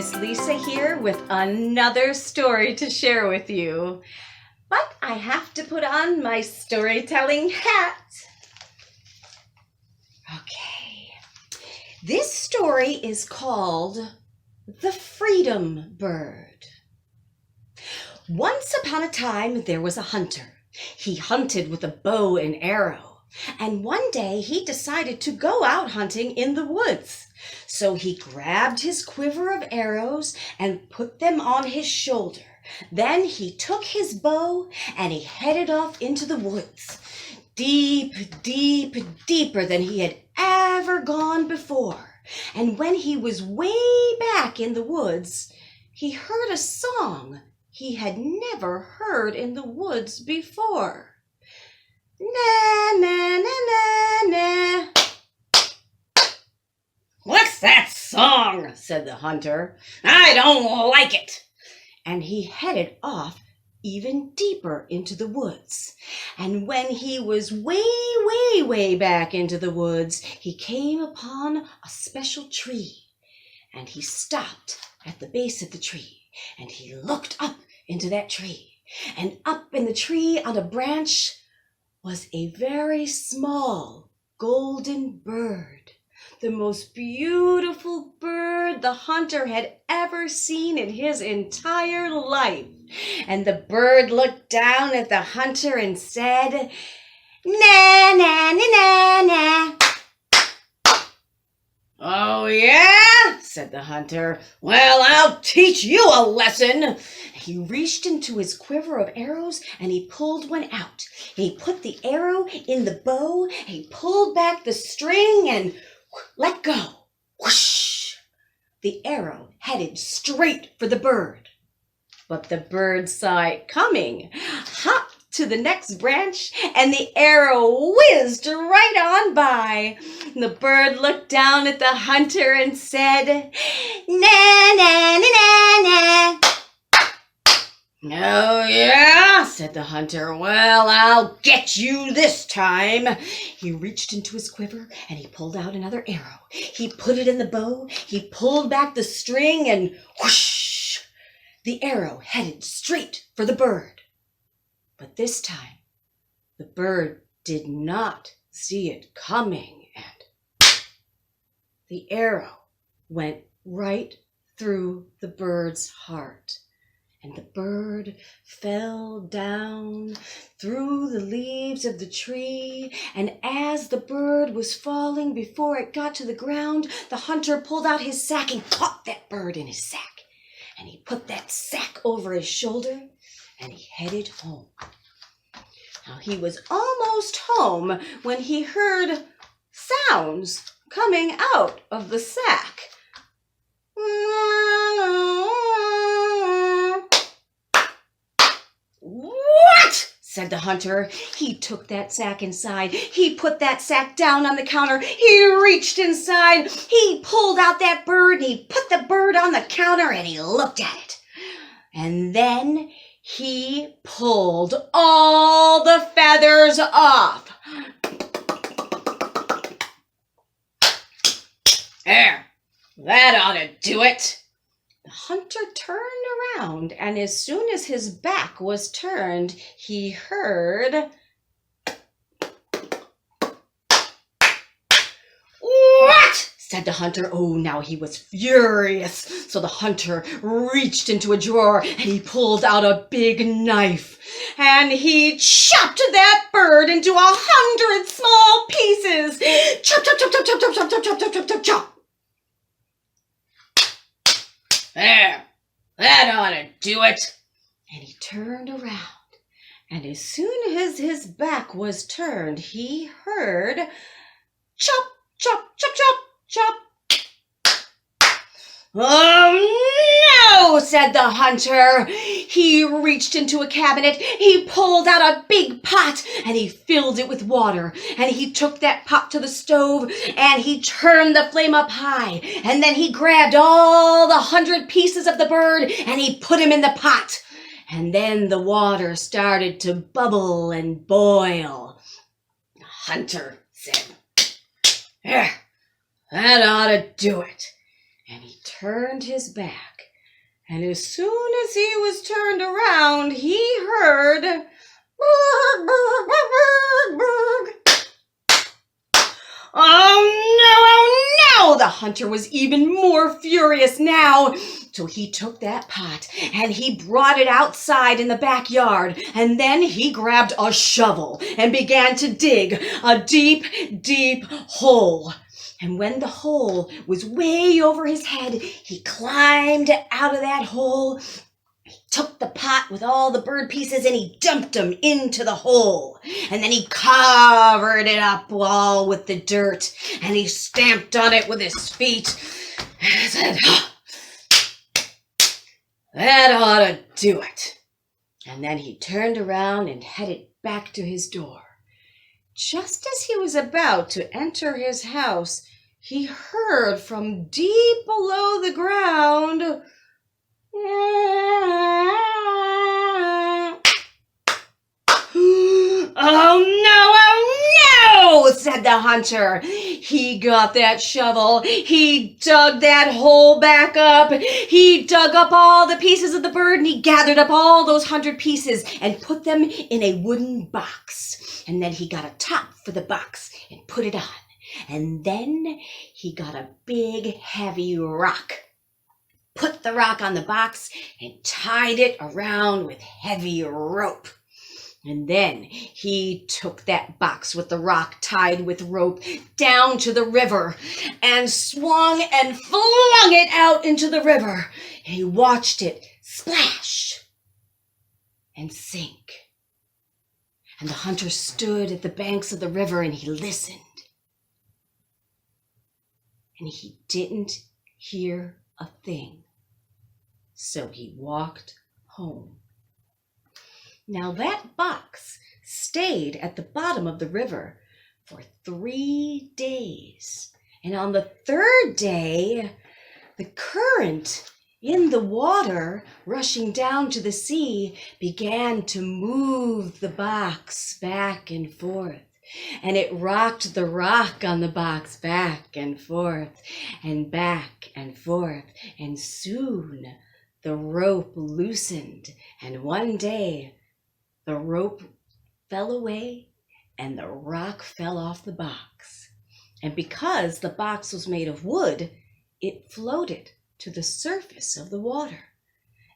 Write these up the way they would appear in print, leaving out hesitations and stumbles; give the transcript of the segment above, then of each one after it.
Miss Lisa here with another story to share with you. But I have to put on my storytelling hat. Okay. This story is called The Freedom Bird. Once upon a time, there was a hunter. He hunted with a bow and arrow. And one day he decided to go out hunting in the woods. So he grabbed his quiver of arrows and put them on his shoulder. Then he took his bow and he headed off into the woods. Deep, deep, deeper than he had ever gone before. And when he was way back in the woods, he heard a song he had never heard in the woods before. Na, na, na, na, na. "What's that song?" said the hunter. "I don't like it." And he headed off even deeper into the woods. And when he was way back into the woods, he came upon a special tree. And he stopped at the base of the tree. And he looked up into that tree. And up in the tree on a branch was a very small golden bird, the most beautiful bird the hunter had ever seen in his entire life. And the bird looked down at the hunter and said, "Na, na, na, na, na." "Oh, yeah?" said the hunter. "Well, I'll teach you a lesson." He reached into his quiver of arrows and he pulled one out. He put the arrow in the bow, he pulled back the string and let go. Whoosh! The arrow headed straight for the bird. But the bird saw it coming, hopped to the next branch, and the arrow whizzed right on by. The bird looked down at the hunter and said, "Na, na, na, na, na." "Oh, yeah?" said the hunter. "Well, I'll get you this time." He reached into his quiver and he pulled out another arrow. He put it in the bow, he pulled back the string, and whoosh! The arrow headed straight for the bird. But this time, the bird did not see it coming, and the arrow went right through the bird's heart. And the bird fell down through the leaves of the tree. And as the bird was falling, before it got to the ground, the hunter pulled out his sack and caught that bird in his sack. And he put that sack over his shoulder and he headed home. Now he was almost home when he heard sounds coming out of the sack. "What?" said the hunter. He took that sack inside. He put that sack down on the counter. He reached inside. He pulled out that bird and he put the bird on the counter and he looked at it. And then he pulled all the feathers off. "There, that ought to do it." The hunter turned around, and as soon as his back was turned, he heard, "What?" said the hunter. Oh, now he was furious. So the hunter reached into a drawer, and he pulled out a big knife, and he chopped that bird into 100 small pieces. Chop, chop, chop, chop, chop, chop, chop, chop, chop, chop, chop, chop, chop. "There, that ought to do it." And he turned around. And as soon as his back was turned, he heard chop, chop, chop, chop, chop. "Oh, no," said the hunter. He reached into a cabinet, he pulled out a big pot, and he filled it with water. And he took that pot to the stove, and he turned the flame up high. And then he grabbed all the 100 pieces of the bird, and he put them in the pot. And then the water started to bubble and boil. The hunter said, "There, that ought to do it." And he turned his back And as soon as he was turned around, he heard "Burg, burg, burg, burg, burg." Oh no, the hunter was even more furious now. So he took that pot and he brought it outside in the backyard, and then he grabbed a shovel and began to dig a deep, deep hole. And when the hole was way over his head, he climbed out of that hole, took the pot with all the bird pieces, and he dumped them into the hole. And then he covered it up all with the dirt, and he stamped on it with his feet and said, "That ought to do it." And then he turned around and headed back to his door. Just as he was about to enter his house, he heard from deep below the ground, "Oh no, said the hunter. He got that shovel. He dug that hole back up. He dug up all the pieces of the bird, and he gathered up all those 100 pieces and put them in a wooden box. And then he got a top for the box and put it on. And then he got a big, heavy rock, put the rock on the box, and tied it around with heavy rope. And then he took that box with the rock tied with rope down to the river and swung and flung it out into the river. And he watched it splash and sink. And the hunter stood at the banks of the river and he listened. And he didn't hear a thing. So he walked home. Now that box stayed at the bottom of the river for 3 days. And on the 3rd day, the current in the water rushing down to the sea began to move the box back and forth. And it rocked the rock on the box back and forth and back and forth. And soon the rope loosened. And one day the rope fell away and the rock fell off the box. And because the box was made of wood, it floated to the surface of the water.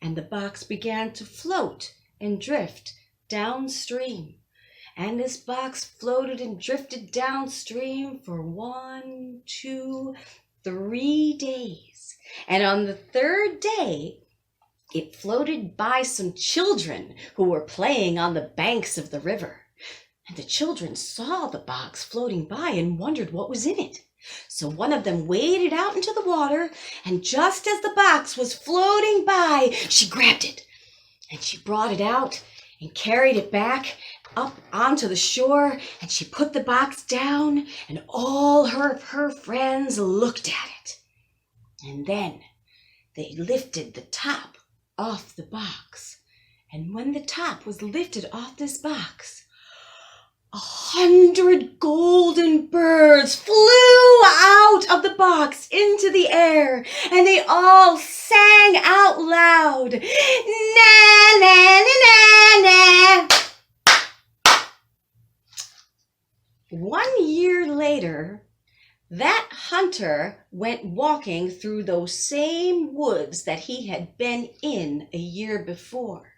And the box began to float and drift downstream. And this box floated and drifted downstream for 1, 2, 3 days. And on the 3rd day, it floated by some children who were playing on the banks of the river. And the children saw the box floating by and wondered what was in it. So one of them waded out into the water, and just as the box was floating by, she grabbed it. And she brought it out and carried it back up onto the shore, and she put the box down, and all her friends looked at it. And then they lifted the top off the box. And when the top was lifted off this box, 100 golden birds flew out of the box into the air, and they all sang out loud, "Na, na, na, na, na." 1 year later, that hunter went walking through those same woods that he had been in a year before.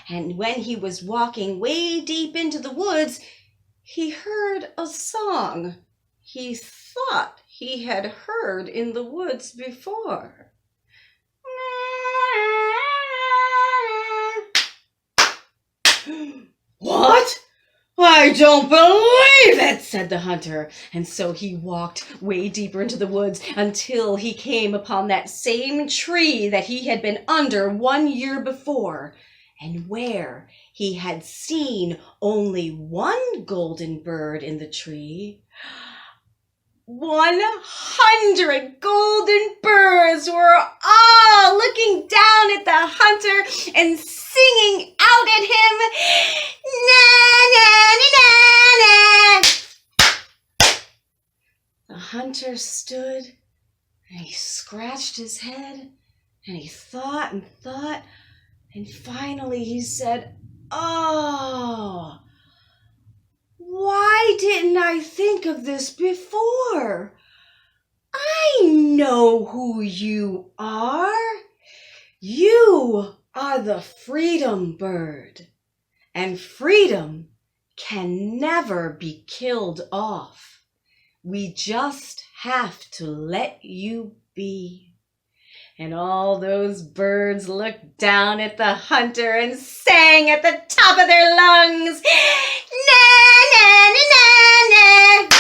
And when he was walking way deep into the woods, he heard a song he thought he had heard in the woods before. "What? I don't believe it," said the hunter. And so he walked way deeper into the woods until he came upon that same tree that he had been under 1 year before, and where he had seen only one golden bird in the tree, 100 golden birds were all looking down at the hunter and singing out at him, "Na, na, na, na, na." The hunter stood and he scratched his head And he thought and thought, and finally he said, "Oh, why didn't I think of this before? I know who you are. You are the freedom bird, and freedom can never be killed off. We just have to let you be." And all those birds looked down at the hunter and sang at the top of their lungs, "Na, na, na, na, na."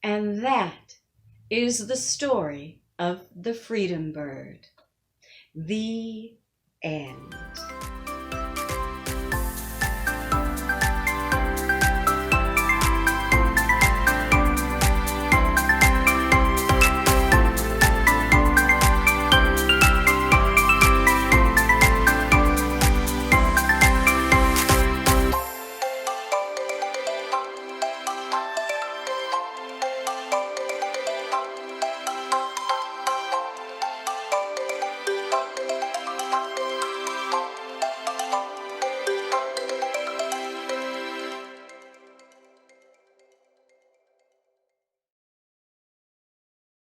And that is the story of the freedom bird. The end.